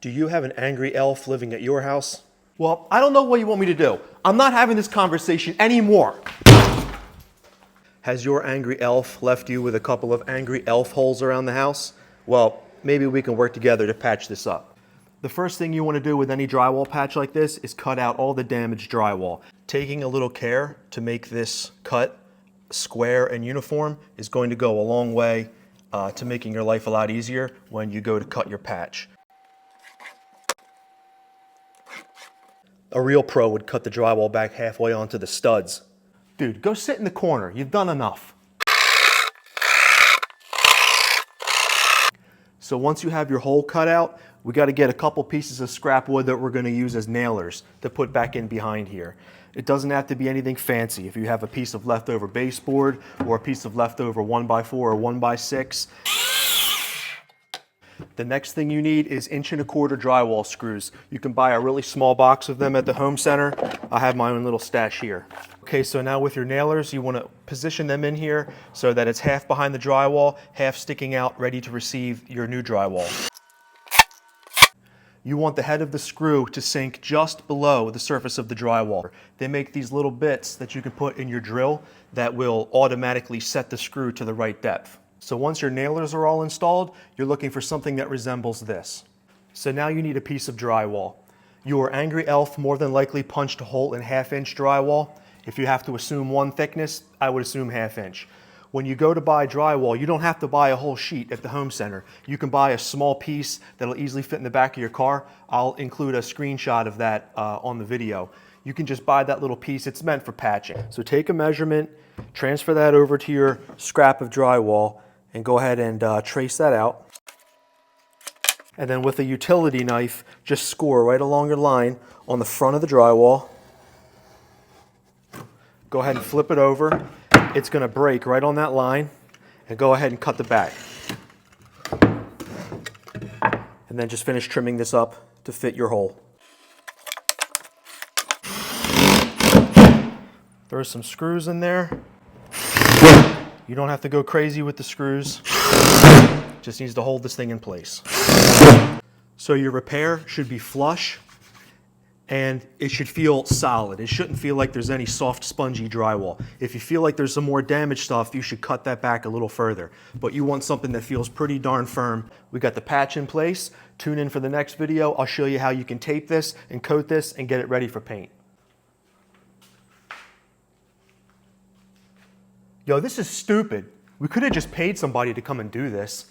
Do you have an angry elf living at your house? Well, I don't know what you want me to do. I'm not having this conversation anymore. Has your angry elf left you with a couple of angry elf holes around the house? Well, maybe we can work together to patch this up. The first thing you want to do with any drywall patch like this is cut out all the damaged drywall. Taking a little care to make this cut square and uniform is going to go a long way to making your life a lot easier when you go to cut your patch. A real pro would cut the drywall back halfway onto the studs. Dude, go sit in the corner. You've done enough. So once you have your hole cut out, we got to get a couple pieces of scrap wood that we're going to use as nailers to put back in behind here. It doesn't have to be anything fancy. If you have a piece of leftover baseboard or a piece of leftover 1x4 or 1x6. The next thing you need is 1¼ inch drywall screws. You can buy a really small box of them at the home center. I have my own little stash here. Okay, so now with your nailers, you want to position them in here so that it's half behind the drywall, half sticking out, ready to receive your new drywall. You want the head of the screw to sink just below the surface of the drywall. They make these little bits that you can put in your drill that will automatically set the screw to the right depth. So once your nailers are all installed, you're looking for something that resembles this. So now you need a piece of drywall. Your angry elf more than likely punched a hole in 1/2 inch drywall. If you have to assume one thickness, I would assume 1/2 inch. When you go to buy drywall, you don't have to buy a whole sheet at the home center. You can buy a small piece that'll easily fit in the back of your car. I'll include a screenshot of that on the video. You can just buy that little piece. It's meant for patching. So take a measurement, transfer that over to your scrap of drywall, and go ahead and trace that out. And then with a utility knife, just score right along your line on the front of the drywall. Go ahead and flip it over. It's going to break right on that line, and go ahead and cut the back. And then just finish trimming this up to fit your hole. There's some screws in there. You don't have to go crazy with the screws. Just needs to hold this thing in place. So your repair should be flush, and it should feel solid. It shouldn't feel like there's any soft, spongy drywall. If you feel like there's some more damaged stuff, you should cut that back a little further. But you want something that feels pretty darn firm. We got the patch in place. Tune in for the next video. I'll show you how you can tape this and coat this and get it ready for paint. Yo, this is stupid. We could have just paid somebody to come and do this.